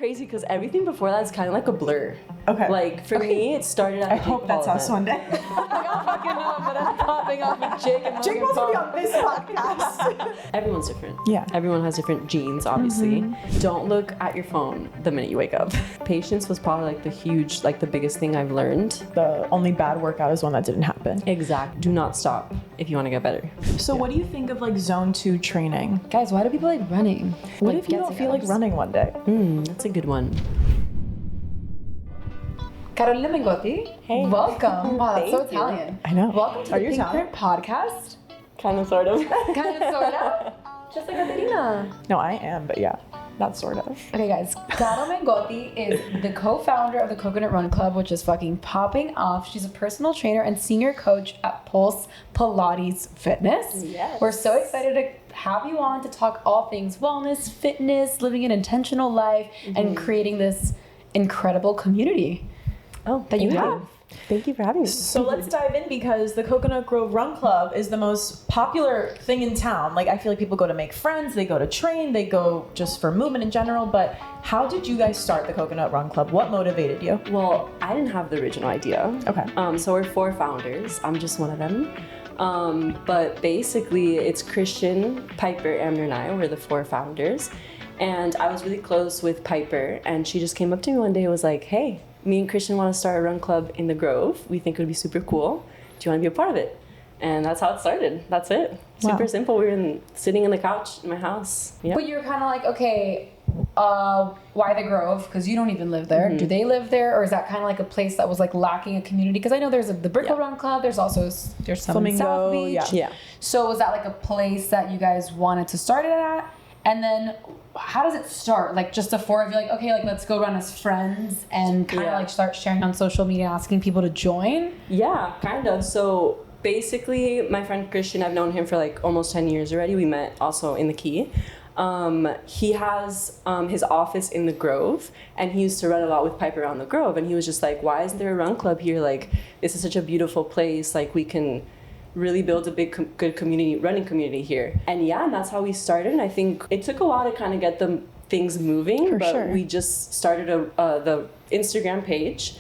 crazy because everything before that is kind of like a blur. Okay. Like for me, it started at I hope that's us one day. I don't fucking know, but I'm popping off with Jake and Jake Logan wants to be Paul. on this podcast. Everyone's different. Yeah. Everyone has different genes, obviously. Don't look at your phone the minute you wake up. Patience was probably like the biggest thing I've learned. The only bad workout is one that didn't happen. Exact. Do not stop if you want to get better. So what do you think of like zone 2 training? Guys, why do people like running? What if you don't feel like running one day? That's a good one. Caro Mengotti. Hey. Welcome. Wow, that's so Thank you. Italian. I know. Welcome to Are the you Pink Italian? Print Podcast. Kind of, sort of. Kind of, sort of. Just like Caterina. No, I am, but yeah, not sort of. Okay, guys. Caro Mengotti is the co-founder of the Coconut Run Club, which is fucking popping off. She's a personal trainer and senior coach at Pulse Pilates Fitness. Yes. We're so excited to have you on to talk all things wellness, fitness, living an intentional life, and creating this incredible community that you have. Thank you for having me. So let's dive in because the Coconut Grove Run Club is the most popular thing in town. Like I feel like people go to make friends, they go to train, they go just for movement in general. But how did you guys start the Coconut Run Club? What motivated you? Well, I didn't have the original idea. Okay. So we're 4 founders. I'm just one of them. But basically, it's Christian, Piper, Amner, and I. We're the 4 founders. And I was really close with Piper, and she just came up to me one day and was like, hey, me and Christian want to start a run club in the Grove. We think it would be super cool. Do you want to be a part of it? And that's how it started. That's it. Super simple. We were sitting in the couch in my house. Yeah. But you're kind of like, okay, why the Grove? Because you don't even live there. Do they live there, or is that kind of like a place that was like lacking a community? Because I know there's the Brickle Run Club. There's also some in Flamingo, South Beach. Yeah. So was that like a place that you guys wanted to start it at? And then how does it start? Like just the 4 of you, like, okay, like let's go run as friends and kind of like start sharing on social media, asking people to join? Yeah, kind of. So basically, my friend Christian, I've known him for like almost 10 years already. We met also in the Key. He has his office in the Grove, and he used to run a lot with Piper around the Grove. And he was just like, why isn't there a run club here? Like, this is such a beautiful place. Like, we can really build a big, good community, running community here. And yeah, and that's how we started. And I think it took a while to kind of get the things moving, but we just started the Instagram page.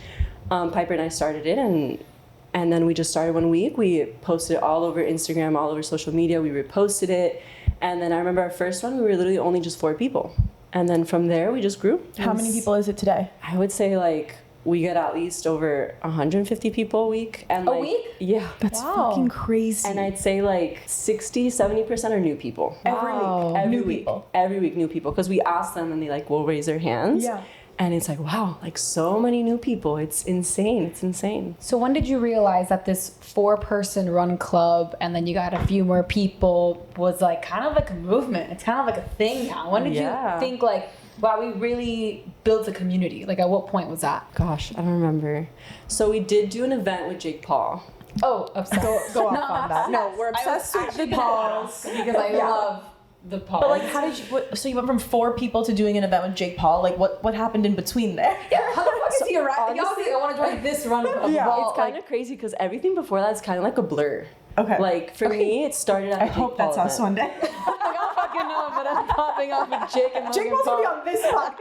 Piper and I started it, and then we just started one week. We posted it all over Instagram, all over social media. We reposted it. And then I remember our first one, we were literally only just 4 people. And then from there, we just grew. How many people is it today? I would say like we get at least over 150 people a week. And A week? Yeah. That's fucking crazy. And I'd say like 60-70% are new people. Every week. Every week, new people. Because we ask them and they like will raise their hands. Yeah. And it's like, wow, like so many new people. It's insane. It's insane. So when did you realize that this 4-person run club and then you got a few more people was like kind of like a movement? It's kind of like a thing now. When did you think like, wow, we really built a community? Like at what point was that? Gosh, I don't remember. So we did do an event with Jake Paul. Oh, obsessed. Go off on that. No, we're obsessed with the Pauls. Because I love the Pauls. But like, how did you? So you went from 4 people to doing an event with Jake Paul. Like, what happened in between there? Yeah, how the fuck is he arrived? Y'all think I want to join this run club? Yeah. Well, It's kind of crazy because everything before that is kind of like a blur. Okay. Like for me, it started at the I Jake hope Paul that's us event. one day. I don't fucking know, but I'm popping off with Jake and Jake Logan wants to be Paul. on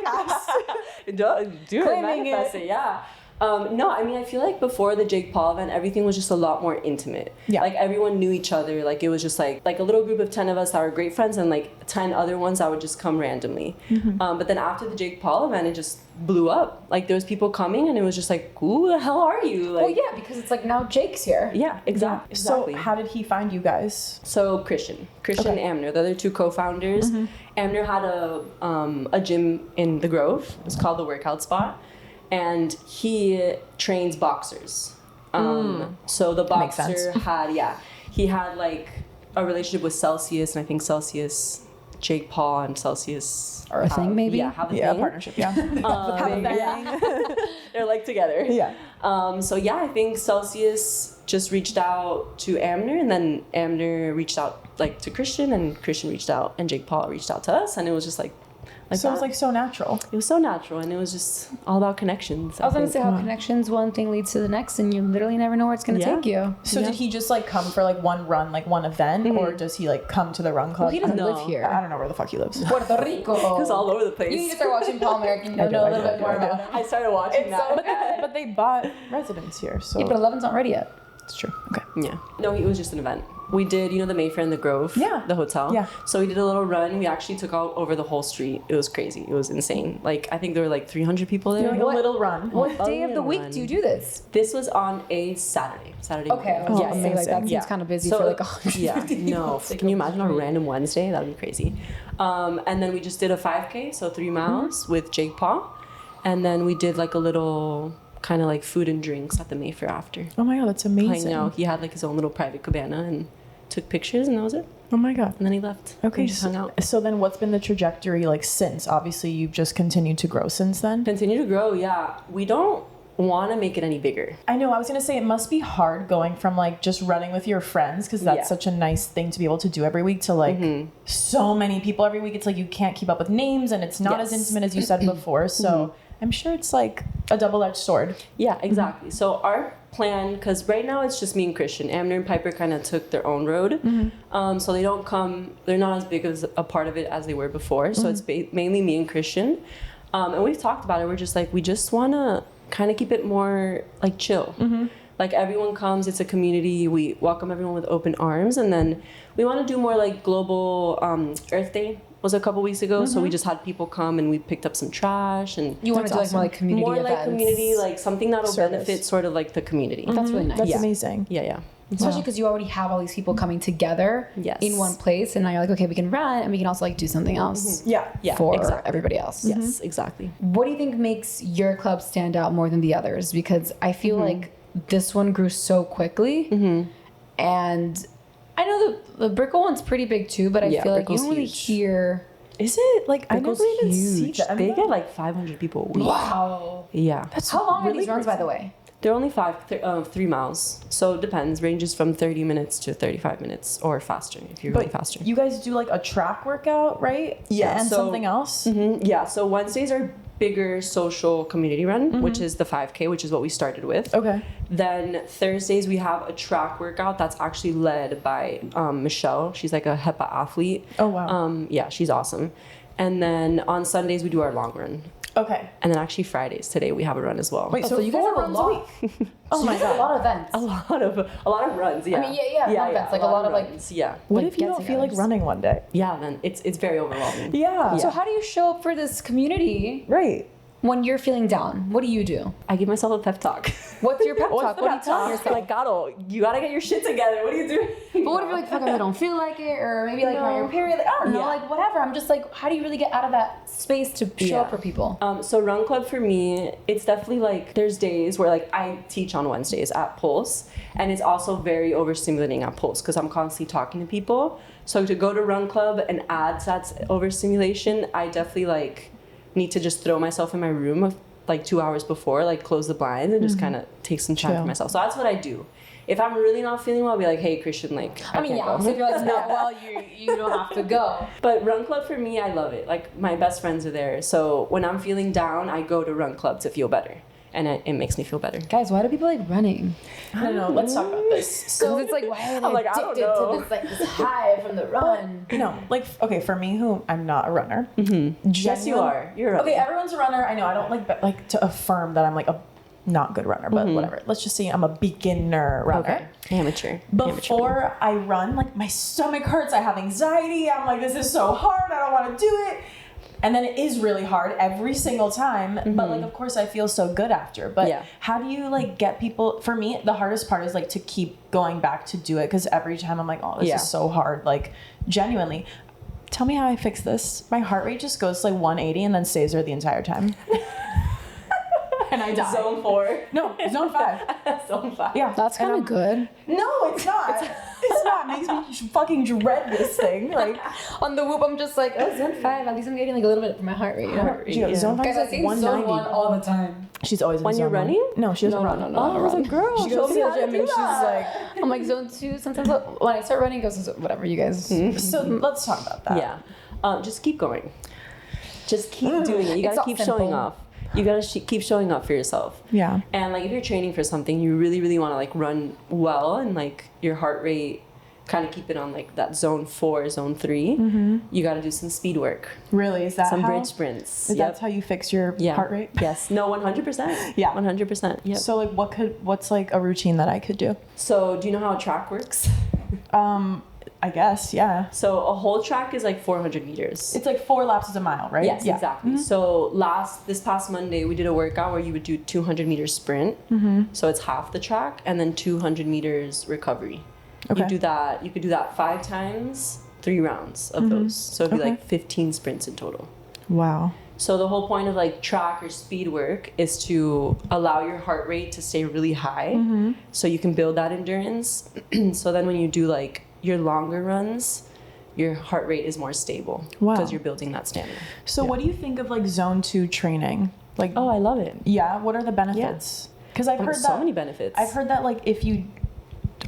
this podcast. Do it, Claiming manifest it, yeah. No, I mean, I feel like before the Jake Paul event, everything was just a lot more intimate. Yeah. Like, everyone knew each other. Like, it was just, like a little group of 10 of us that were great friends and, like, 10 other ones that would just come randomly. But then after the Jake Paul event, it just blew up. Like, there was people coming, and it was just like, who the hell are you? Like, Well, yeah, because it's like now Jake's here. yeah, exactly. So how did he find you guys? So Christian and Amner, the other 2 co-founders. Amner had a gym in the Grove. It's called the Workout Spot, and he trains boxers. So the Makes sense. boxer he had like a relationship with Celsius, and I think Celsius, Jake Paul, and Celsius Or a thing, maybe? have a Yeah, thing. partnership. Yeah. They're like together. Yeah. So yeah, I think Celsius just reached out to Amner, and then Amner reached out like to Christian, and Christian reached out, and Jake Paul reached out to us, and it was just like So it was like so natural. It was so natural, and it was just all about connections. I was going to say how connections, one thing leads to the next, and you literally never know where it's going to take you. So did he just like come for like one run, like one event, or does he like come to the run club? Well, he doesn't live here. I don't know where the fuck he lives. Puerto Rico. It was all over the place. You need to start watching Paul American. You'll know a little bit more about him. I started watching that. But they bought residence here, so Yeah, but 11's not ready yet. it's true. Okay. Yeah. No, it was just an event. We did, the Mayfair and the Grove. Yeah. The hotel. Yeah. So we did a little run. We actually took out over the whole street. It was crazy. It was insane. Like, I think there were like 300 people there. Like a little run. What day of the week do you do this? This was on a Saturday. Okay. morning. Yeah, amazing. like that seems Yeah. kind of busy So, for like 100 Yeah. No. Can you imagine on a random Wednesday? That would be crazy. And then we just did a 5K, so 3 miles with Jake Paul. And then we did like a little kind of like food and drinks at the Mayfair after. Oh my god, that's I amazing. know. He had like his own little private cabana and took pictures, and that was it. Oh my god. And then he left. Okay, We just hung out. so then what's been the trajectory like since? Obviously, you've just continued to grow since then. Continue to grow, yeah. We don't want to make it any bigger. I know, I was gonna say it must be hard going from like just running with your friends, because that's Yeah. such a nice thing to be able to do every week, to like so many people every week. It's like you can't keep up with names, and it's not as Yes. intimate as you said before. So I'm sure it's like a double-edged sword. Yeah, exactly. So our plan, because right now it's just me and Christian. Amner and Piper kind of took their own road. So they don't come, they're not as big as a part of it as they were before. So it's mainly me and Christian. And we've talked about it. We're just like, we just want to kind of keep it more like chill. Like everyone comes, it's a community. We welcome everyone with open arms. And then we want to do more like global Earth Day was a couple weeks ago. So we just had people come and we picked up some trash. And You want to do like more like community more events. like community, like something that'll Service. benefit sort of like the community. That's really nice. That's amazing. Yeah. Especially because you already have all these people coming together Yes. in one place, and now you're like, okay, we can run, and we can also like do something else Yeah. Yeah, for exactly. everybody else. Yes, exactly. What do you think makes your club stand out more than the others? Because I feel like this one grew so quickly, and I know the Brickle one's pretty big too, but I Yeah, feel like you Brickle's don't really huge. hear. Is it like I Pickle's never even see huge. that? They get like 500 people a week. Wow. Yeah. How long are these runs, by the way? They're only 3 miles. So it depends. Ranges from 30 minutes to 35 minutes or faster if you're going faster. You guys do like a track workout, right? Yeah, And so- something else? Yeah, so Wednesdays are bigger social community run, which is the 5K, which is what we started with. Okay. Then Thursdays we have a track workout that's actually led by Michelle. She's like a HEPA athlete. Oh, wow. Yeah, she's awesome. And then on Sundays we do our long run. Okay. And then actually Fridays today we have a run as well. Wait, Oh, so, so you guys 4 have a runs lot. a week? Oh my You do god. a lot of events. a lot of runs. Yeah. I mean, yeah, a lot of events, like a lot of, like- runs, yeah. What Like if you don't feel like get-togethers. running one day? Yeah, then it's very overwhelming. Yeah. So how do you show up for this community Right. when you're feeling down? What do you do? I give myself a pep talk. What's your pep What's talk? the What are you pep telling talk? yourself? Like, Caro, you gotta get your shit together. What are you doing? But what if you're like, fuck, I don't feel like it, or maybe like on your period? Like, I don't know, Yeah. like whatever. I'm just like, how do you really get out of that space to show up for people? So Run Club for me, it's definitely like there's days where like I teach on Wednesdays at Pulse, and it's also very overstimulating at Pulse because I'm constantly talking to people. So to go to Run Club and add to that overstimulation, I definitely like need to just throw myself in my room like 2 hours before, like close the blinds and just kind of take some time Chill. for myself. So that's what I do. If I'm really not feeling well, I'll be like, hey, Christian, like, I mean, can't yeah, go. so if you're like not well, you don't have to go. But Run Club for me, I love it. Like my best friends are there. So when I'm feeling down, I go to Run Club to feel better. And it makes me feel better. Guys, why do people like running? I don't know. Let's talk about this. So it's like, why are they I'm like, I don't addicted know. to this like this high from the run? No, like, okay, for me, who I'm not a runner. Yes, you are. You're right. Okay, everyone's a runner. I know. I don't like to affirm that I'm like a not good runner, but whatever. Let's just say I'm a beginner runner. Okay. Amateur. Before I run, like my stomach hurts. I have anxiety. I'm like, this is so hard. I don't want to do it. And then it is really hard every single time. But like, of course, I feel so good after. But Yeah. how do you like get people? For me, the hardest part is like to keep going back to do it, because every time I'm like, oh, this Yeah. is so hard. Like, genuinely. Tell me how I fix this. My heart rate just goes to like 180 and then stays there the entire time. And I die. Zone 4. No, zone 5. Zone 5. Yeah. That's And kind of good. No, it's not. It's not. It makes me fucking dread this thing. Like, On the whoop, I'm just like, oh, zone 5. At least I'm getting like a little bit from my heart rate. You know? yeah. Zone 5 Guys, is I like think zone 190. 1 all the time. She's always in When you're zone one. running? No, she doesn't run. No, Oh, I run. girl. She She goes goes to to the the gym gym and she's like, I'm like zone 2. Sometimes when I start running, it goes to whatever you guys. so let's talk about that. Yeah. Just keep going. Just keep doing it. You gotta keep showing off. You gotta keep showing up for yourself. Yeah. And like if you're training for something, you really, really want to like run well and like your heart rate kind of keep it on like that zone 4, zone 3. You got to do some speed work. Really? Is that some bridge sprints? Is that how you fix your heart rate? Yes. No, 100%. Yeah. 100%. Yeah. So like what's like a routine that I could do? So do you know how a track works? I guess, yeah. So a whole track is like 400 meters. It's like 4 laps is a mile, right? Yes, exactly. So this past Monday, we did a workout where you would do 200 meters sprint. So it's half the track and then 200 meters recovery. Okay. You could do that 5 times, 3 rounds of those. So it'd be like 15 sprints in total. Wow. So the whole point of like track or speed work is to allow your heart rate to stay really high so you can build that endurance. So then when you do like your longer runs, your heart rate is more stable because you're building that stamina. So what do you think of like zone 2 training? Like, oh, I love it. Yeah. What are the benefits? Because I've heard so many benefits. I've heard that like if you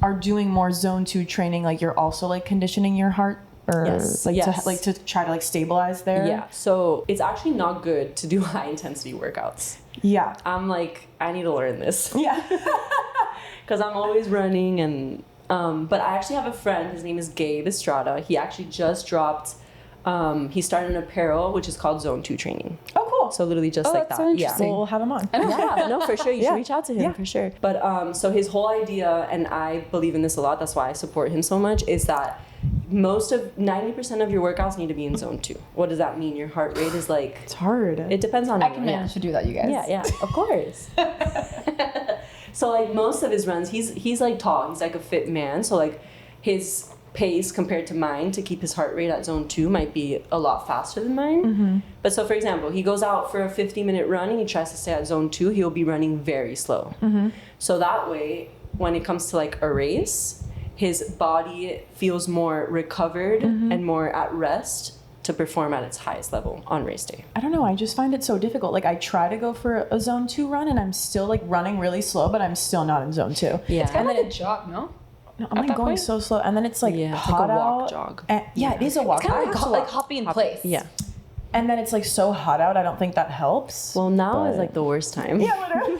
are doing more zone 2 training, like you're also like conditioning your heart or to try to like stabilize there. Yeah. So it's actually not good to do high intensity workouts. Yeah. I'm like, I need to learn this. Yeah. Because I'm always running and but I actually have a friend, his name is Gabe Estrada. He actually just dropped, he started an apparel, which is called Zone 2 Training. Oh, cool. So literally just like that. So interesting. We'll have him on. Yeah, no, for sure. You should reach out to him for sure. But so his whole idea, and I believe in this a lot, that's why I support him so much, is that 90% of your workouts need to be in zone 2. What does that mean? Your heart rate is like... It's hard. It depends on... I can manage to do that, you guys. Yeah, of course. So like most of his runs, he's like tall. He's like a fit man. So like his pace compared to mine to keep his heart rate at zone 2 might be a lot faster than mine. But so for example, he goes out for a 50-minute run and he tries to stay at zone 2, he'll be running very slow. So that way, when it comes to like a race, his body feels more recovered and more at rest to perform at its highest level on race day. I don't know. I just find it so difficult. Like I try to go for a zone 2 run and I'm still like running really slow, but I'm still not in zone 2. Yeah. It's kind of like a jog, no? No, I'm like going so slow. And then it's like hot like a walk out. jog. And, it is a walk. It's kind of like hopping in place. Yeah. And then it's like so hot out. I don't think that helps. Well, now is like the worst time. Yeah, whatever.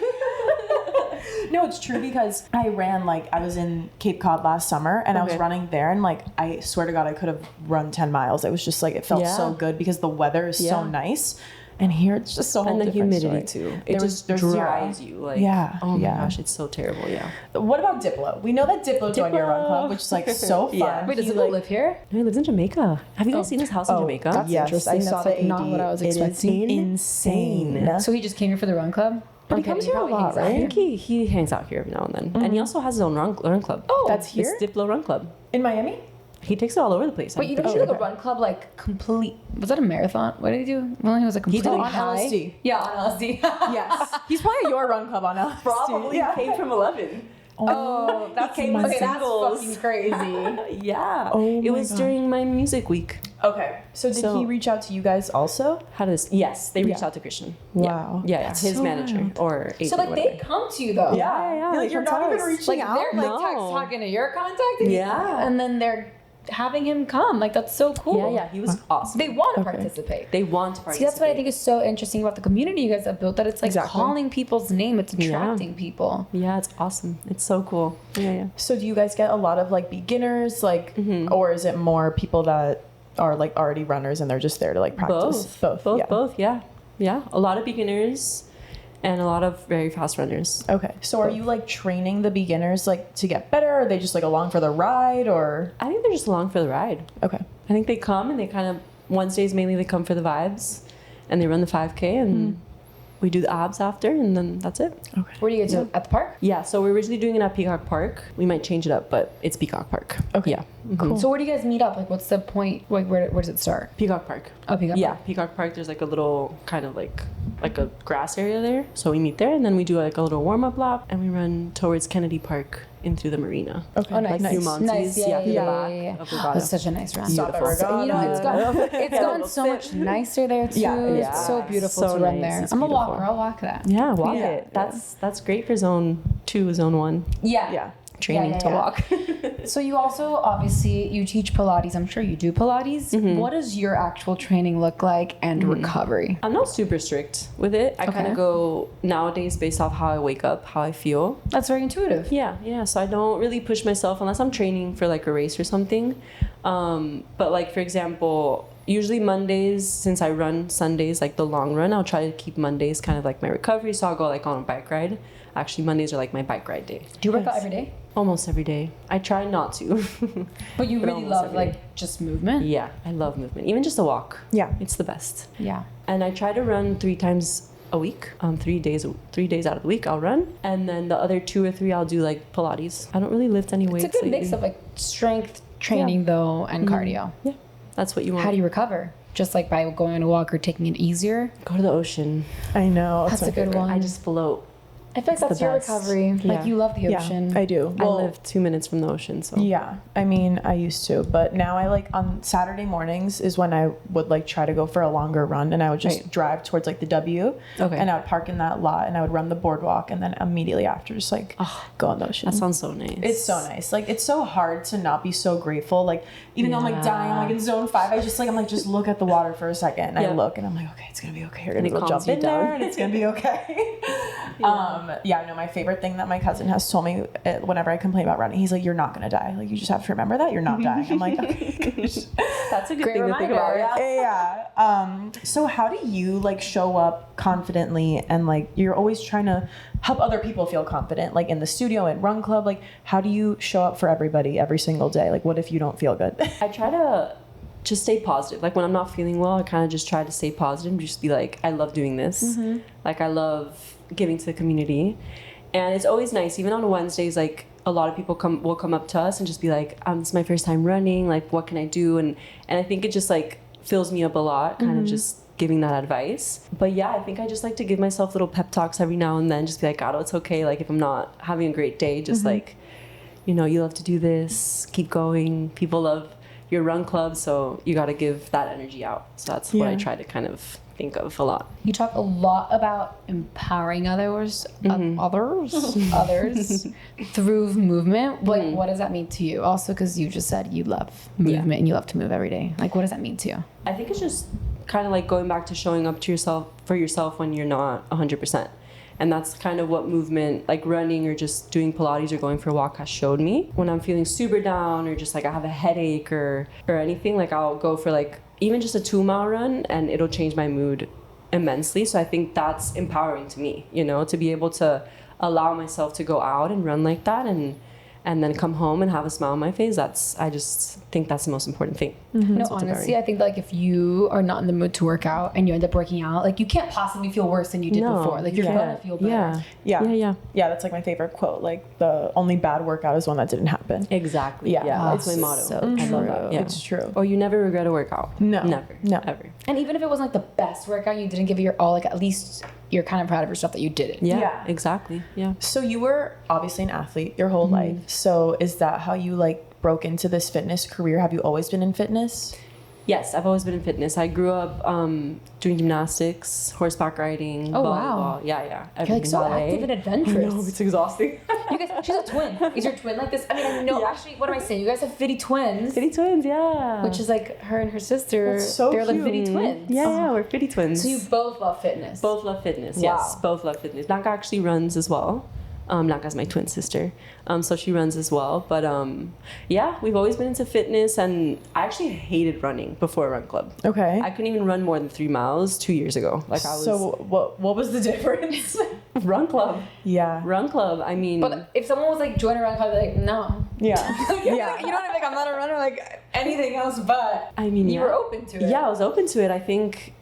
No, it's true because I ran like I was in Cape Cod last summer and I was running there and like I swear to God I could have run 10 miles. It was just like it felt so good because the weather is so nice. And here it's just so and the humidity too. It just dries you. Like oh my gosh, it's so terrible. Yeah. What about Diplo? We know that Diplo joined your run club, which is like so fun. Wait, does Diplo live here? No, he lives in Jamaica. Have you guys seen his house in Jamaica? That's interesting. I saw that's like not what I was expecting. It is insane. So he just came here for the run club? But he comes here a lot, right? I think he hangs out here every now and then. And he also has his own run club. Oh, that's here? It's Diplo Run Club. In Miami? He takes it all over the place. Wait, you don't do the run club like complete? Was that a marathon? What did he do? Well, he was a complete. He did on high. LSD. Yeah, on LSD. Yes. He's probably your run club on LSD. Probably came from 11. Oh, that's came okay. with That's singles. fucking crazy. Yeah. Oh it was during my music week. Okay. So did he reach out to you guys also? Yes, they reached out to Christian. Wow. Yeah, his so manager wild. or agent. So like they come to you though. Yeah. Like you're not even reaching Like out. they're like text talking to your contact. And then they're having him come. Like that's so cool. Yeah, he was awesome. They want to participate. They want to participate. See, that's what I think is so interesting about the community you guys have built. That it's like calling people's name. It's attracting people. Yeah, it's awesome. It's so cool. Yeah. So do you guys get a lot of like beginners, like, or is it more people that are like already runners and they're just there to like practice? Both. Yeah. A lot of beginners and a lot of very fast runners. Okay. So are you like training the beginners like to get better? Or are they just like along for the ride or? I think they're just along for the ride. Okay. I think they come and they kind of, Wednesdays mainly they come for the vibes and they run the 5K and we do the abs after and then that's it. Okay. Where do you get to? At the park? Yeah, so we're originally doing it at Peacock Park. We might change it up, but it's Peacock Park. Okay. Yeah. Cool. So where do you guys meet up? Like what's the point? Like where does it start? Peacock Park. Oh, Peacock Yeah, Park. Peacock Park, there's like a little kind of like a grass area there. So we meet there and then we do like a little warm-up lap and we run towards Kennedy Park in through the marina. Okay. Oh, nice. Like through Monty's, Nice. through the back of Regatta. That's such a nice run. Stop at Beautiful. You know, it's gotten so much nicer there too. Yeah. It's so beautiful So to run nice. there. It's I'm a beautiful. walker. I'll walk that. Yeah, walk Yeah. it. That's great for zone 2, zone 1. Yeah. training to walk. So you also, obviously, you teach Pilates. I'm sure you do Pilates. What does your actual training look like and recovery? I'm not super strict with it. I kind of go nowadays based off how I wake up, how I feel. That's very intuitive. Yeah. So I don't really push myself unless I'm training for like a race or something. But like, for example, usually Mondays, since I run Sundays, like the long run, I'll try to keep Mondays kind of like my recovery. So I'll go like on a bike ride. Actually, Mondays are like my bike ride day. Do you work out every day? Almost every day. I try not to. But you really love like just movement? Yeah, I love movement. Even just a walk. Yeah. It's the best. Yeah. And I try to run 3 times a week. 3 days out of the week I'll run. And then the other 2 or 3 I'll do like Pilates. I don't really lift any weights. It's a good mix of like strength training though and cardio. Yeah. That's what you want. How do you recover? Just like by going on a walk or taking it easier? Go to the ocean. I know. That's a good one. I just float. I feel like that's your recovery. Yeah. Like you love the ocean. Yeah, I do. Well, I live 2 minutes from the ocean, so. Yeah, I mean, I used to, but now I like on Saturday mornings is when I would like try to go for a longer run, and I would just drive towards like the W, and I would park in that lot, and I would run the boardwalk, and then immediately after just like go on the ocean. That sounds so nice. It's so nice. Like it's so hard to not be so grateful. Like even though I'm like dying, I'm like in zone 5, I just like I'm like just look at the water for a second, and I look, and I'm like, okay, it's gonna be okay. You're gonna go jump in there, and it's gonna be okay. No, my favorite thing that my cousin has told me whenever I complain about running, he's like, you're not gonna die. Like you just have to remember that you're not dying. I'm like, okay. That's a good Great thing to think about. Yeah. So how do you like show up confidently and like you're always trying to help other people feel confident, like in the studio and run club? Like how do you show up for everybody every single day? Like what if you don't feel good? I try to just stay positive. Like when I'm not feeling well, I kind of just try to stay positive and just be like, I love doing this. Like I love giving to the community. And it's always nice, even on Wednesdays, like a lot of people will come up to us and just be like, this is my first time running, like what can I do? And I think it just like fills me up a lot, kind of just giving that advice. But yeah, I think I just like to give myself little pep talks every now and then, just be like, Caro, it's okay. Like if I'm not having a great day, just like, you know, you love to do this, keep going. People love your run club, so you got to give that energy out. So that's what I try to kind of think of a lot. You talk a lot about empowering others through movement. What does that mean to you? Also, because you just said you love movement and you love to move every day. Like, what does that mean to you? I think it's just kind of like going back to showing up to for yourself when you're not 100%. And that's kind of what movement, like running or just doing Pilates or going for a walk, has showed me. When I'm feeling super down or just like I have a headache or anything, like I'll go for like even just a 2-mile run and it'll change my mood immensely. So I think that's empowering to me, you know, to be able to allow myself to go out and run like that and then come home and have a smile on my face. I just think that's the most important thing. No, honestly, I think like if you are not in the mood to work out and you end up working out, like you can't possibly feel worse than you did before. Like you're gonna feel better. Yeah, that's like my favorite quote. Like the only bad workout is one that didn't happen. Exactly. Yeah, that's my motto. So I love that. Yeah. It's true. Or you never regret a workout. No. Never. No. Ever. And even if it wasn't like the best workout, you didn't give it your all, like at least you're kind of proud of yourself that you did it. Yeah, exactly. Yeah. So you were obviously an athlete your whole life. So is that how you like broke into this fitness career? Have you always been in fitness? Yes, I've always been in fitness. I grew up doing gymnastics, horseback riding, volleyball. Wow. Yeah. You're like so active and adventurous. No, it's exhausting. You guys, she's a twin. Is your twin like this? I mean, I know. Actually, what am I saying? You guys have fitty twins. Fitty twins, yeah. Which is like her and her sister. That's so they're cute. like fitty twins. Yeah, we're fitty twins. So you both love fitness. Both love fitness. Wow. Yes, both love fitness. Naka actually runs as well. Naka's my twin sister, so she runs as well. But yeah, we've always been into fitness, and I actually hated running before Run Club. Okay. I couldn't even run more than 3 miles 2 years ago. Like I was. So what was the difference? Run Club. Yeah. Run Club. I mean. But if someone was like join a run club, I'd be like no. Yeah. Like, you know what I mean? Like I'm not a runner, like anything else, but I mean, you were open to it. Yeah, I was open to it. I think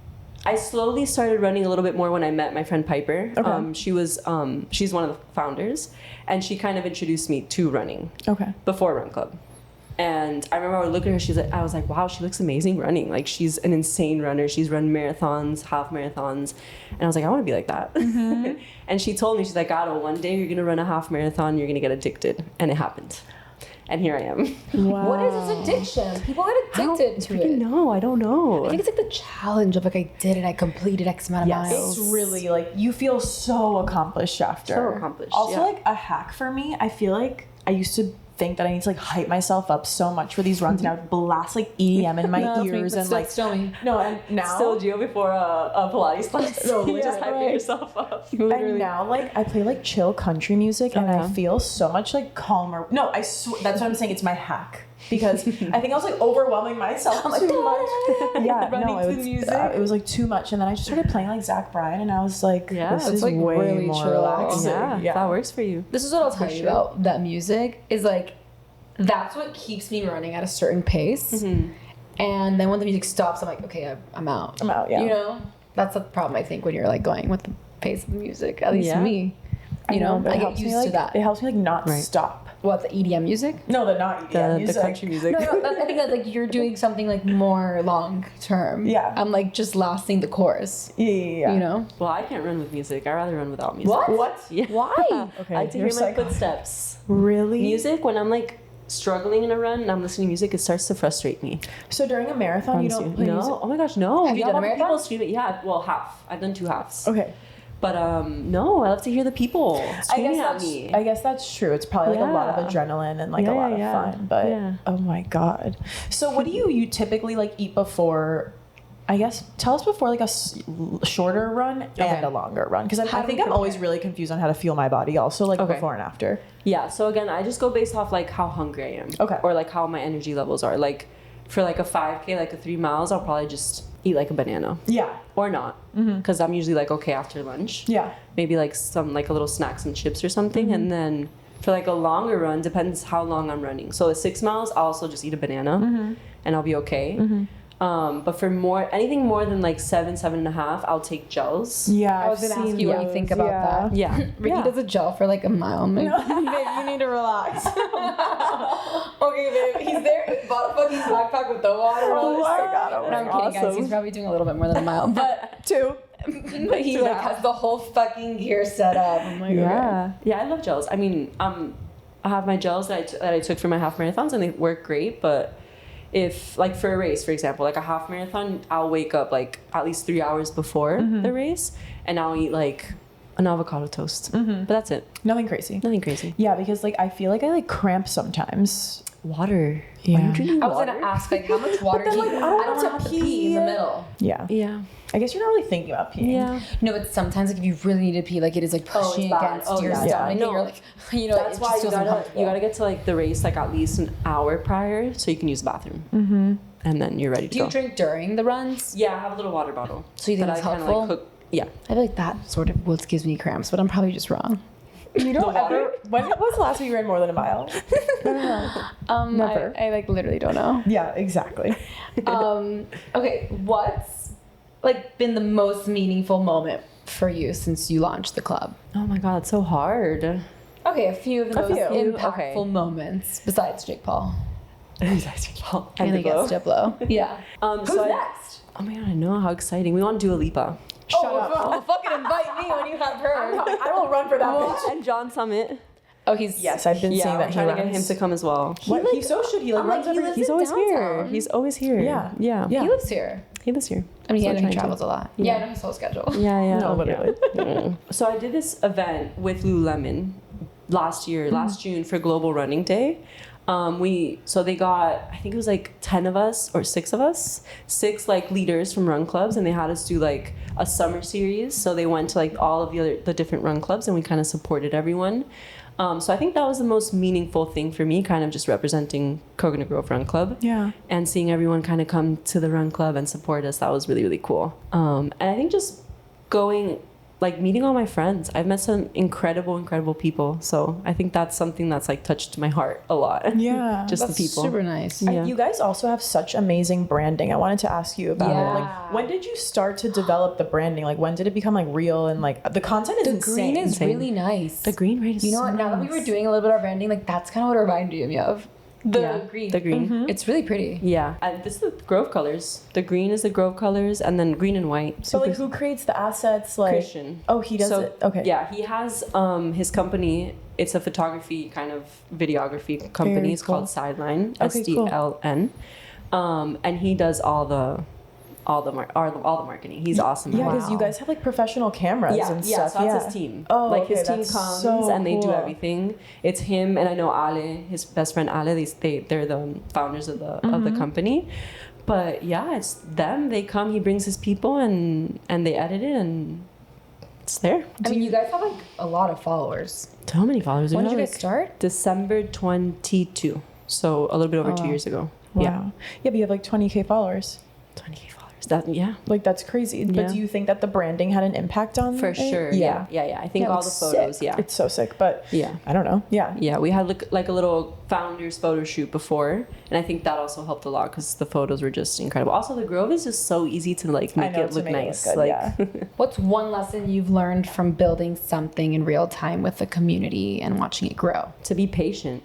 I slowly started running a little bit more when I met my friend Piper. Okay. She's one of the founders, and she kind of introduced me to running. Okay. Before Run Club. And I remember I would look at her, I was like, wow, she looks amazing running. Like she's an insane runner. She's run marathons, half marathons. And I was like, I want to be like that. Mm-hmm. And she told me, she's like, Otto, one day you're going to run a half marathon, you're going to get addicted. And it happened. And here I am. Wow. What is this addiction? People get addicted to it. No, I don't know. I think it's like the challenge of like I did it, I completed X amount of miles. It's really like you feel so accomplished after. So accomplished. Also, like a hack for me, I feel like I used to think that I need to like hype myself up so much for these runs, and I would blast like EDM in my ears and like no, and now still Gio before a Pilates class. No, You just yeah, hype right. yourself up. and now like I play like chill country music, and I feel so much like calmer. No, that's what I'm saying. It's my hack. Because I think I was like overwhelming myself too much. Yeah, no, it was like too much, and then I just started playing like Zach Bryan, and I was like, this is like way really more chill. relaxing. Yeah, that works for you. This is what I'll tell you about that music is like, that's what keeps me running at a certain pace. And then when the music stops, I'm like, okay, I'm out. I'm out, yeah. You know, that's the problem I think when you're like going with the pace of the music. At least me, you know, I get used to that. It helps me like not stop. What, the EDM music? No, the not EDM music. The country music. No, I think that like you're doing something like more long term. Yeah. I'm like just lasting the chorus. Yeah. You know? Well, I can't run with music. I'd rather run without music. What? Yeah. Why? Okay, I like to hear my footsteps. Really? Music, when I'm like struggling in a run and I'm listening to music, it starts to frustrate me. So during a marathon, you don't play music? No. Oh my gosh, no. Have you done a marathon? People screaming. Yeah, well, half. I've done 2 halves. Okay. But no, I love to hear the people screaming at me. I guess that's true. It's probably like a lot of adrenaline and like a lot of fun. But oh my god. So what do you typically like eat before? I guess tell us before like a shorter run and a longer run, because I think I'm always really confused on how to feel my body. Also like before and after. Yeah. So again, I just go based off like how hungry I am. Okay. Or like how my energy levels are. Like for like a 5K, like a 3 miles, I'll probably just eat like a banana. Yeah. Or not, because I'm usually like okay after lunch. Yeah. Maybe like some like a little snacks and chips or something, and then for like a longer run, depends how long I'm running. So at 6 miles, I'll also just eat a banana, and I'll be okay. But for anything more than like 7.5, I'll take gels. Yeah, I was going to ask you what you think about that. Yeah. Ricky does a gel for like a mile. Babe, you need to relax. Okay, babe, he's there. He bought a fucking backpack with the water. Oh my god, No, I'm kidding, guys. He's probably doing a little bit more than a mile, but 2. but he like has the whole fucking gear set up. I'm like, okay. Yeah, I love gels. I mean, I have my gels that I took for my half marathons, and they work great. But if like for a race, for example, like a half marathon, I'll wake up like at least 3 hours before the race, and I'll eat like an avocado toast. But that's it. Nothing crazy. Nothing crazy. Yeah, because like I feel like I like cramp sometimes. Water. Yeah. Are you drinking I was water? gonna ask like how much water do you? like, I I don't don't want to have have to to pee in the pee. middle. Yeah. Yeah. I guess you're not really thinking about peeing. Yeah. No, but sometimes like if you really need to pee, like it is like pushing bad. against Oh, your yeah. stomach, No. and you're like, you know, That's it why just you feels uncomfortable. gotta get to like the race like at least an hour prior, so you can use the bathroom. And then you're ready to Do go. you drink during the runs? Yeah, I have a little water bottle. So you think that it's I kinda, helpful? like cook. Yeah. I feel like that sort of what gives me cramps, but I'm probably just wrong. You don't ever. When was the last time you ran more than a mile? Never. I like literally don't know. Yeah, exactly. Okay, what's like been the most meaningful moment for you since you launched the club? Oh my god, it's so hard. Okay, a few of the A most few. impactful moments besides Jake Paul And I guess Diplo. Yeah. Who's so next? Oh my god, I know, how exciting. We want Dua Lipa. Shut up. Oh, fucking invite me when you have her. I will run for that bitch. And John Summit. Oh, he's Yes, I've been seeing Yeah, that I'm he trying to get runs. him to come as well. What? He so should. He like I'm runs like, he every. lives He's in always here. downtown. He's always here. Yeah. Yeah. Yeah. He lives here. He lives here. I mean, So he trying to- travels a lot. Yeah, I know his whole schedule. Yeah. No, literally. So I did this event with Lululemon last June for Global Running Day. They got, I think it was like 10 of us or 6 of us, 6 like leaders from run clubs, and they had us do like a summer series. So they went to like all of the different run clubs, and we kind of supported everyone. So I think that was the most meaningful thing for me, kind of just representing Coconut Grove Run Club. Yeah. And seeing everyone kind of come to the run club and support us, that was really, really cool. And I think just meeting all my friends. I've met some incredible people. So I think that's something that's like touched my heart a lot. Yeah. Just That's the people. super nice. Yeah. You guys also have such amazing branding. I wanted to ask you about it. Like, when did you start to develop the branding? Like, when did it become like real and like the content is The insane? green is really nice. The green rate is You know so what? Now that we nice. were doing a little bit of branding, like that's kind of what it reminded me of. The green. The green. It's really pretty. Yeah. This is the Grove colors. The green is the Grove colors, and then green and white. So like, who creates the assets? Like Christian. Oh, he does it. Okay. Yeah, he has his company. It's a photography kind of videography company. Very It's cool. called Sideline. Okay, cool. SDLN. And he does all the all the marketing. He's awesome. Yeah, because you guys have like professional cameras and stuff. So that's his team. Oh, like okay, his team that's comes so and they do cool. everything. It's him and I know Ale, his best friend Ale. They're the founders of the company. But yeah, it's them. They come. He brings his people and they edit it and it's there. I mean, you guys have like a lot of followers. So many followers. When did you guys start? December 22. So a little bit over 2 years ago. Wow. Yeah. Yeah, but you have like 20K followers. 20K followers. Yeah. Like that's crazy. Yeah. But do you think that the branding had an impact on For it? sure. Yeah. I think all the photos. Sick. Yeah. It's so sick. But Yeah. I don't know. Yeah. Yeah, we had like a little founders photo shoot before, and I think that also helped a lot because the photos were just incredible. Also, the Grove is just so easy to like make it look nice. Good, like, yeah. What's one lesson you've learned from building something in real time with the community and watching it grow? to be patient.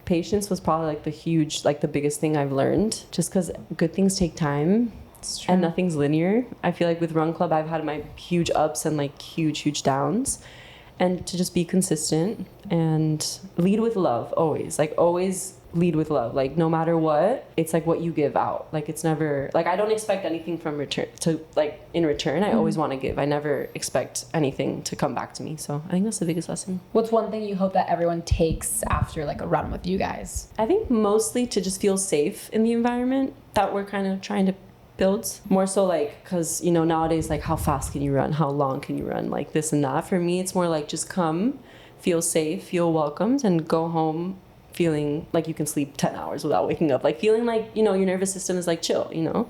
Patience was probably like the biggest thing I've learned. Just because good things take time. And nothing's linear. I feel like with Run Club, I've had my huge ups and like huge downs. And to just be consistent and lead with love always. Like always lead with love. Like no matter what, it's like what you give out. Like it's never like I don't expect anything from in return. I always want to give. I never expect anything to come back to me. So I think that's the biggest lesson. What's one thing you hope that everyone takes after like a run with you guys? I think mostly to just feel safe in the environment that we're kind of trying to build. More so like, because, you know, nowadays, like how fast can you run? How long can you run? Like this and that. For me, it's more like just come, feel safe, feel welcomed, and go home feeling like you can sleep 10 hours without waking up. Like feeling like, you know, your nervous system is like chill, you know?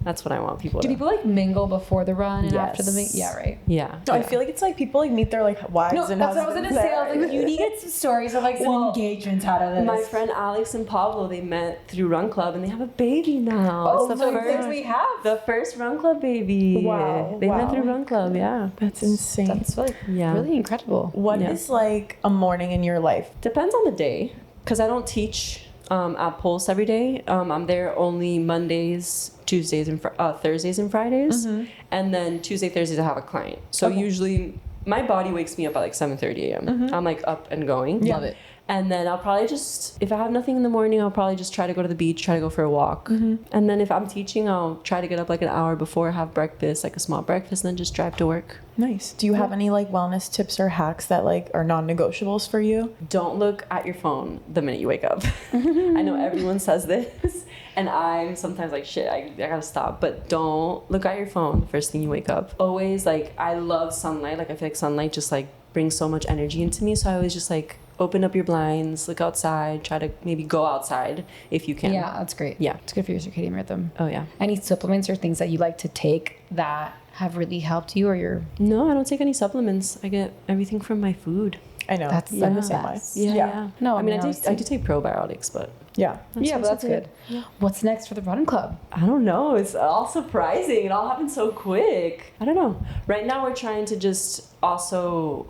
That's what I want people to Do people like mingle before the run and after the Yes. Yeah, right. Yeah. No, I feel like it's like people like meet their like wives No, and that's what I was husbands gonna say. I was there. like, you need to get some stories of like some Well, engagements out of this. My friend Alex and Pablo, they met through Run Club and they have a baby now. Oh, It's so we have. the first Run Club baby. Wow, They met wow. through Run Club, yeah. That's insane. That's like Yeah. really incredible. What is like a morning in your life? Depends on the day, because I don't teach at Pulse every day. I'm there only Mondays, Tuesdays, and Thursdays and Fridays, and then Tuesday, Thursdays I have a client. So usually my body wakes me up at like 7:30 a.m. I'm like up and going. Love it. And then I'll probably just, if I have nothing in the morning, I'll probably just try to go to the beach, try to go for a walk. And then if I'm teaching, I'll try to get up like an hour before, have breakfast, like a small breakfast, and then just drive to work. Nice. Do you have any like wellness tips or hacks that like are non-negotiables for you? Don't look at your phone the minute you wake up. I know everyone says this, and I'm sometimes like, shit, I gotta stop. But don't look at your phone the first thing you wake up. Always, like, I love sunlight. Like, I feel like sunlight just like brings so much energy into me. So I always just like open up your blinds, look outside, try to maybe go outside if you can. Yeah, that's great. Yeah. It's good for your circadian rhythm. Oh, yeah. Any supplements or things that you like to take that have really helped you or your... No, I don't take any supplements. I get everything from my food. I know. That's I'm the the same way. best. Yeah. No, I mean, I honestly. do take probiotics, but Yeah. Yeah, but that's it. good. What's next for the Run Club? I don't know. It's all surprising. It all happened so quick. I don't know. Right now, we're trying to just also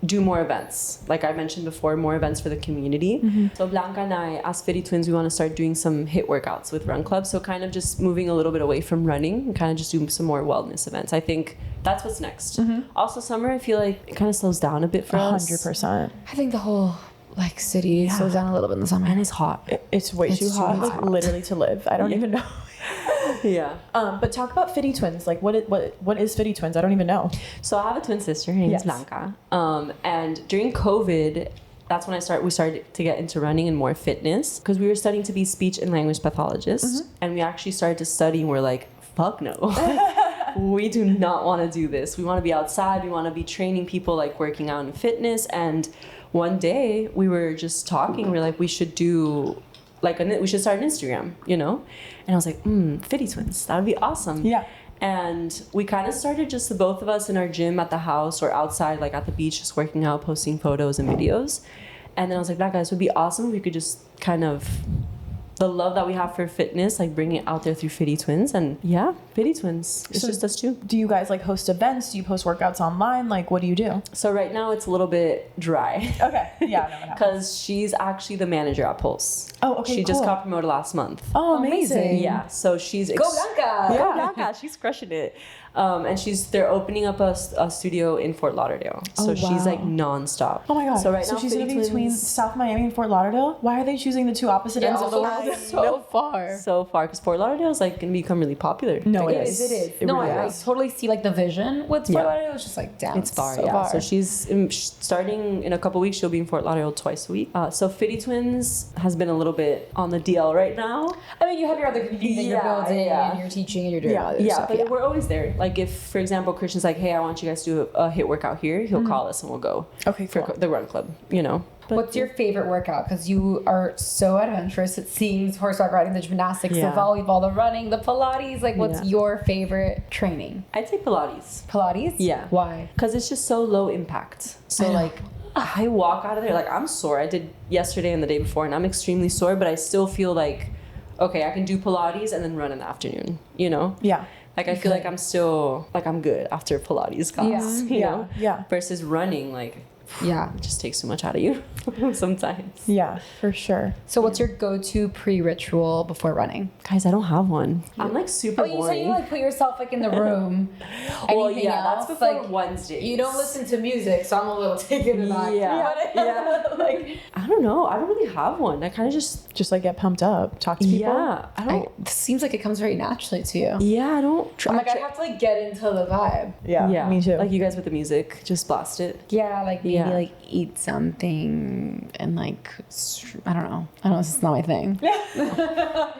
do more events. Like I mentioned before, more events for the community. So Blanca and I, as Fitty Twins, we want to start doing some HIIT workouts with Run Club. So kind of just moving a little bit away from running and kind of just doing some more wellness events. I think that's what's next. Also, summer, I feel like it kind of slows down a bit for us. 100%. I think the whole like city slows down a little bit in the summer. And it's hot. It's way too It's hot, too like hot. literally to live. I don't even know. Yeah. But talk about Fitty Twins. Like what is Fitty Twins? I don't even know. So I have a twin sister. Her name Yes. is Blanca. And during COVID, that's when we started to get into running and more fitness because we were studying to be speech and language pathologists. And we actually started to study and we're like, fuck no. We do not want to do this. We want to be outside. We want to be training people, like working out in fitness. And one day we were just talking. We were like, we should do we should start an Instagram, you know? And I was like, Fitty Twins, that would be awesome. Yeah. And we kind of started just the both of us in our gym at the house or outside, like at the beach, just working out, posting photos and videos. And then I was like, that guys would be awesome if we could just kind of the love that we have for fitness, like bring it out there through Fitty Twins. And yeah, Fitty Twins. It's just us two. Do you guys like host events? Do you post workouts online? Like, what do you do? So right now it's a little bit dry. Okay. Yeah. No, Because she's actually the manager at Pulse. Oh, okay. She just cool. got promoted last month. Oh, amazing. Yeah. So she's Go Bianca! Go Bianca. She's crushing it. And they're opening up a studio in Fort Lauderdale. So she's like nonstop. Oh my god. So So now she's gonna be Fitty between Twins- South Miami and Fort Lauderdale. Why are they choosing the two opposite ends of the world? So far. So far, because Fort Lauderdale is like gonna become really popular. No, It is. It No, really I is. totally see like the vision with Fort Lauderdale. It's just like down. It's far, so yeah. far. So she's starting in a couple weeks. She'll be in Fort Lauderdale twice a week. So Fitty Twins has been a little bit on the DL right now. I mean, you have your other community that you're building and you're teaching and you're doing all this Yeah, stuff. but we're always there. Like if, for example, Christian's like, "Hey, I want you guys to do a hit workout here," he'll call us and we'll go. Okay, for cool. the run club. You know. But What's your favorite workout? Because you are so adventurous. It seems horseback riding, the gymnastics, the volleyball, the running, the Pilates. Like, what's your favorite training? I'd say Pilates. Pilates? Yeah. Why? Because it's just so low impact. So like I walk out of there like I'm sore. I did yesterday and the day before and I'm extremely sore, but I still feel like, okay, I can do Pilates and then run in the afternoon, you know? Yeah. Like I feel like I'm still, like I'm good after Pilates class, you know? Yeah. Versus running, like, Yeah. it just takes too much out of you sometimes. Yeah, for sure. So, what's your go-to pre-ritual before running? Guys, I don't have one. I'm like super Oh, you said boring. you like put yourself like in the room. Well, Anything yeah, else? that's before like, Wednesdays. you don't listen to music, so I'm a little taken aback. Yeah. Like, I don't know. I don't really have one. I kind of just like get pumped up, talk to people. Yeah. I don't. this seems like it comes very naturally to you. Yeah, I don't. I'm like, I have to like get into the vibe. Yeah, me too. Like you guys with the music, just blast it. Yeah, like maybe Yeah. like eat something and like I don't know. This is not my thing. I'm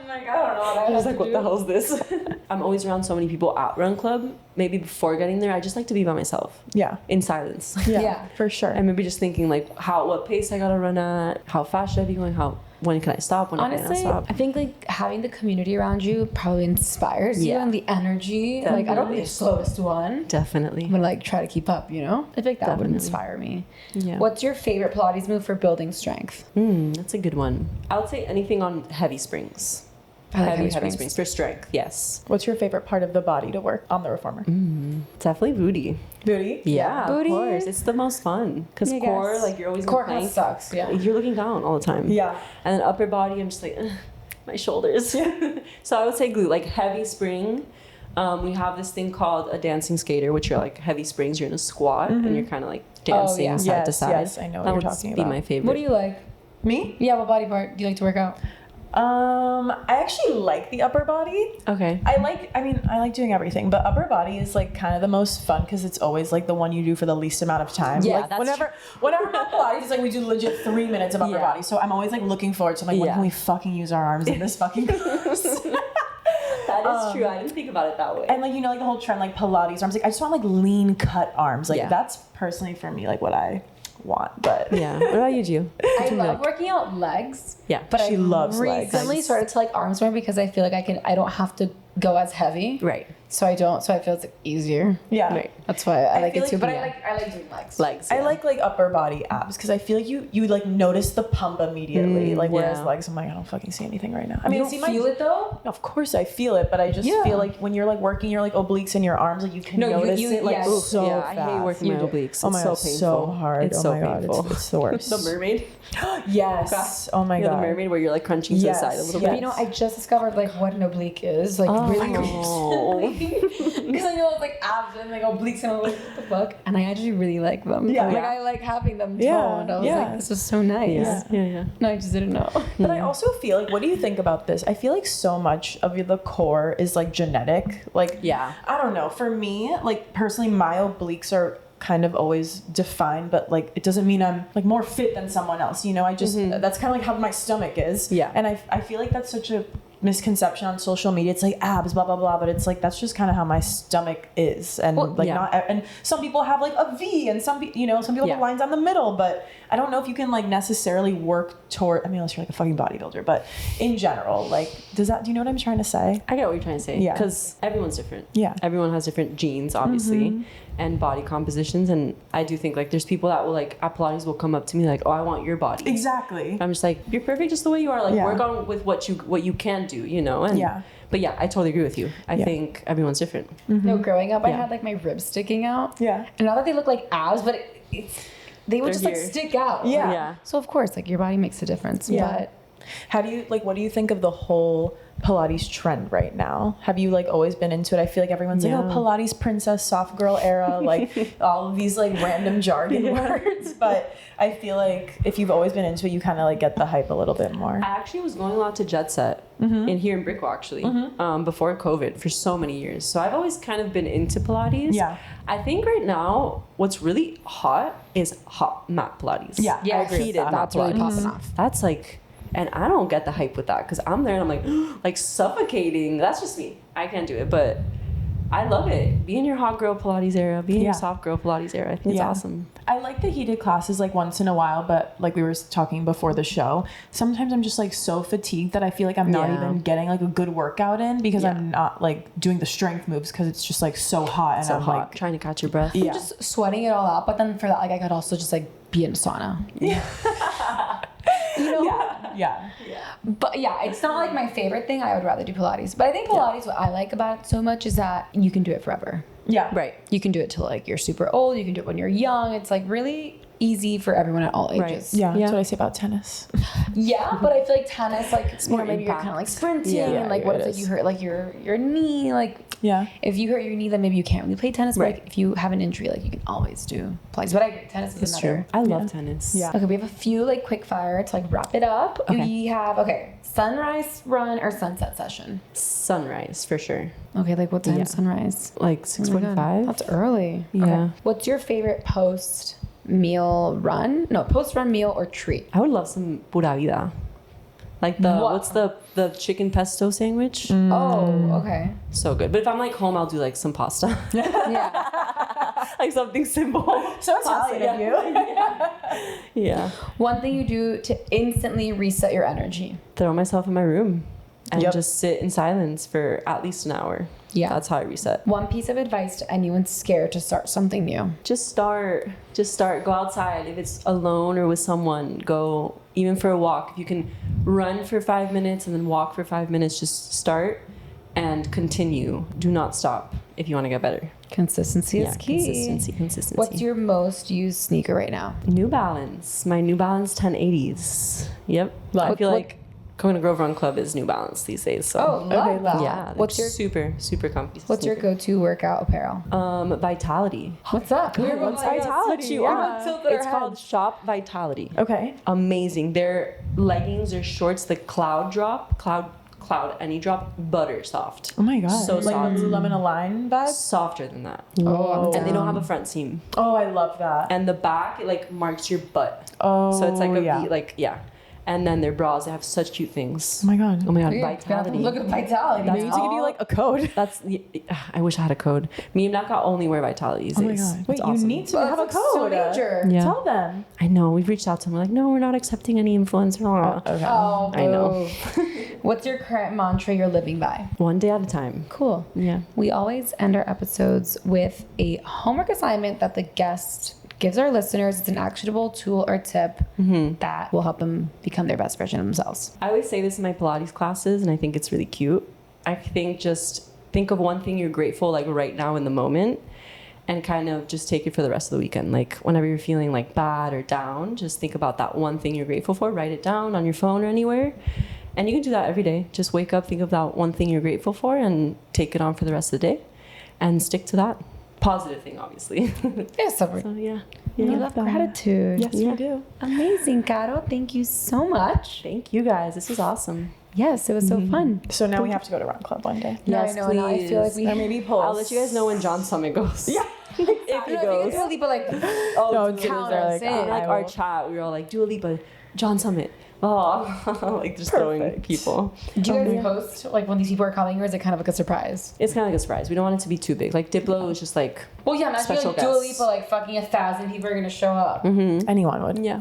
like, I don't know. I was like, what the hell is this? I'm always around so many people at Run Club. Maybe before getting there, I just like to be by myself. Yeah. In silence. Yeah. For sure. And maybe just thinking like what pace I gotta run at, how fast should I be going, when can I stop, when can I Honestly, stop. I think like having the community around you probably inspires you Yeah. and the energy. Like I don't be the slowest one. Definitely. I'm gonna like try to keep up, you know? I think that would Definitely. inspire me. Yeah. What's your favorite Pilates move for building strength? That's a good one. I would say anything on heavy springs. I like Heavy springs for strength. Yes. What's your favorite part of the body to work on the reformer? Definitely booty. Booty? Yeah, Booty. of course. It's the most fun. Because I core, guess. like you're always in Core plank. kind of sucks, yeah. You're looking down all the time. Yeah. And then upper body, I'm just like, ugh, my shoulders. So I would say glute, like heavy spring. We have this thing called a dancing skater, which are like heavy springs. You're in a squat and you're kind of like dancing yeah. side to Yes, side. yes, I know what that you're would talking be about. my favorite. What do you like? Me? Yeah, what body part do you like to work out? I actually like the upper body. Okay. I like doing everything, but upper body is like kind of the most fun because it's always like the one you do for the least amount of time. Yeah, like that's whenever I'm at Pilates, it's like we do legit 3 minutes of upper Yeah. body. So I'm always like looking forward to like when Yeah. can we fucking use our arms in this fucking course? That is true. I didn't think about it that way. And like like the whole trend like Pilates arms. Like I just want like lean cut arms. Like Yeah. that's personally for me like what I want. But yeah. What about you, Gio? I love working out legs. Yeah. But She I loves legs. recently started to like arms more because I feel like I don't have to go as heavy. Right. So I feel it's like easier. yeah. Right. That's why I like feel it too. like- But yeah. I like doing legs. Legs. I yeah. like upper body abs because I feel like you like notice the pump immediately. Like whereas yeah. legs, I'm like I don't fucking see anything right now. I You mean, don't see feel it though? Of course I feel it, but I just Yeah. feel like when you're like working your like obliques and your arms, like you can No, you- notice you- it like yes. so yeah, fast. I hate working You my do. obliques. Oh my It's god, so painful. so hard. It's oh so my god, painful. it's the worst. The mermaid. Yes. Oh my You know, god. the mermaid where you're like crunching to the side a Yes, little But bit. you know, I just discovered like what an oblique is. Like really Oh. recently. Because I know it's like abs and like obliques and I'm like, what the fuck? And I actually really like them. Yeah. Like Yeah. I like having them toned. Yeah, I was yeah. like, this is so nice. Yeah. No, I just didn't know. But I also feel like, what do you think about this? I feel like so much of the core is like genetic. Like, Yeah. I don't know. For me, like personally, my obliques are kind of always defined, but like it doesn't mean I'm like more fit than someone else. You know, I just that's kind of like how my stomach is. Yeah. And I feel like that's such a misconception on social media. It's like abs, blah blah blah, but it's like that's just kind of how my stomach is, and like yeah. not. And some people have like a V, and some people Yeah. have lines on the middle. But I don't know if you can like necessarily work toward. I mean, unless you're like a fucking bodybuilder, but in general, like, do you know what I'm trying to say? I get what you're trying to say. Yeah. Because everyone's different. Yeah. Everyone has different genes, obviously. and body compositions. And I do think like there's people that will like at Pilates will come up to me like, oh, I want your body. Exactly. I'm just like, you're perfect just the way you are. Like work on with what you can do, you know. And but yeah, I totally agree with you. I think everyone's different. No, growing up, I had like my ribs sticking out. Yeah. And not that they look like abs, but they would just like here. stick out. Yeah. So of course, like your body makes a difference. Yeah. But How do you like? What do you think of the whole Pilates trend right now? Have you like always been into it? I feel like everyone's like, oh, Pilates princess, soft girl era, like all of these like random jargon words. But I feel like if you've always been into it, you kind of like get the hype a little bit more. I actually was going a lot to Jet Set in here in Brickell actually before COVID for so many years. So I've always kind of been into Pilates. Yeah. I think right now what's really hot is hot mat Pilates. Yeah, yeah, I agree with heated that. that's really popping off. That's like, and I don't get the hype with that because I'm there and I'm like, like suffocating. That's just me. I can't do it, but I love it. Be in your hot girl Pilates era. Be in your soft girl Pilates era. I think it's awesome. I like the heated classes like once in a while, but like we were talking before the show, sometimes I'm just like so fatigued that I feel like I'm not even getting like a good workout in because I'm not like doing the strength moves because it's just like so hot and So I'm hot. like Trying to catch your breath. I'm just sweating it all out, but then for that, like I could also just like be in a sauna. You know? yeah. But yeah, it's not like my favorite thing. I would rather do Pilates. But I think Pilates, what I like about it so much is that you can do it forever. Yeah. Right. You can do it till like you're super old. You can do it when you're young. It's like really easy for everyone at all ages. Yeah, that's what I say about tennis. Yeah, but I feel like tennis, like it's more maybe you're kind of like sprinting, and like yeah, what it if like is. you hurt like your knee, like Yeah. if you hurt your knee, then maybe you can't really play tennis. Right. But like if you have an injury, like you can always do Pilates. But I agree, tennis is It's another. true. I love tennis. Yeah. Okay, we have a few like quick fire to like wrap it up. Okay. We have sunrise run or sunset session. Sunrise for sure. Okay, like what time Yeah. sunrise? Like Oh my God, 6:45. That's early. Yeah. Okay. What's your favorite post meal run? No, post run meal or treat. I would love some pura vida. Like what's the chicken pesto sandwich? Oh, okay. So good. But if I'm like home, I'll do like some pasta. Yeah. Like something simple. So Italian of you. Yeah. One thing you do to instantly reset your energy. Throw myself in my room and Yep. just sit in silence for at least an hour. Yeah. That's how I reset. One piece of advice to anyone scared to start something new. Just start. Go outside. If it's alone or with someone, go even for a walk. If you can run for 5 minutes and then walk for 5 minutes, just start and continue. Do not stop if you want to get better. Consistency is key. Consistency. What's your most used sneaker right now? New Balance? My New Balance 1080s. Yep. I feel like Coconut Grove Run Club is New Balance these days. So. Oh, love that. Yeah, they're What's your super comfy. What's your go-to workout apparel? Vitality. What's up? What's Vitality? Switch you Yeah. on. It's called Shop Vitality. Okay. Amazing. Their leggings or shorts, the Cloud Any Drop, butter soft. Oh my God. So like soft. Lululemon Align vibe? Softer than that. Oh. And they don't have a front seam. Oh, I love that. And the back, it like marks your butt. Oh, So it's like a yeah. V, like, yeah. And then their bras, they have such cute things. Oh my God. Oh my God, Yeah, Vitality. Look at Vitality. They need to give you like a code. I wish I had a code. Me and Naka only wear Vitality these Oh my days. God. It's Wait, awesome. you need to Well, have a that's so code. major. Yeah. Tell them. I know. We've reached out to them. We're like, no, we're not accepting any influencer. Okay. Oh, I know. What's your current mantra you're living by? One day at a time. Cool. Yeah. We always end our episodes with a homework assignment that the guest gives our listeners. It's an actionable tool or tip that will help them become their best version of themselves. I always say this in my Pilates classes, and I think it's really cute. I think just think of one thing you're grateful, like right now in the moment, and kind of just take it for the rest of the weekend. Like whenever you're feeling like bad or down, just think about that one thing you're grateful for. Write it down on your phone or anywhere. And you can do that every day. Just wake up, think of that one thing you're grateful for, and take it on for the rest of the day, and stick to that. Positive thing, obviously. Yeah, so Yeah. we love gratitude. Yes, we do. Amazing, Caro. Thank you so much. Thank you guys. This was awesome. Yes, it was so fun. So now we have to go to Run Club one day. Yes, I know. Now I feel like we Or maybe Pulse. I'll let you guys know when John Summit goes. Yeah. If he goes. Dua Lipa, like, Oh, No, Dua Dua Lipa's Lipa's there. like, Like I our will. chat, we were all like, Dua Lipa, John Summit. Oh, like just throwing Perfect. people. Do you guys host like when these people are coming, or is it kind of like a surprise? It's kind of like a surprise. We don't want it to be too big. Like Diplo is just like Well, yeah, imagine special like Dua guests. Lipa, like fucking 1,000 people are gonna show up. Anyone would. Yeah.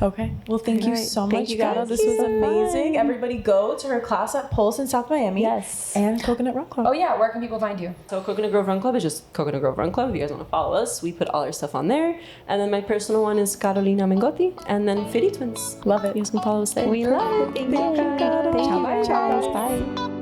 Okay. Well, thank you Alright. so Thank much, you, Caro. guys. This was amazing. Everybody go to her class at Pulse in South Miami. Yes. And Coconut Run Club. Oh yeah, where can people find you? So Coconut Grove Run Club is just Coconut Grove Run Club. If you guys want to follow us, we put all our stuff on there. And then my personal one is Carolina Mengotti. And then Fitty Twins. Love it. You guys can follow us there. We love it. Thank you, Caro. guys. Ciao, bye. Bye.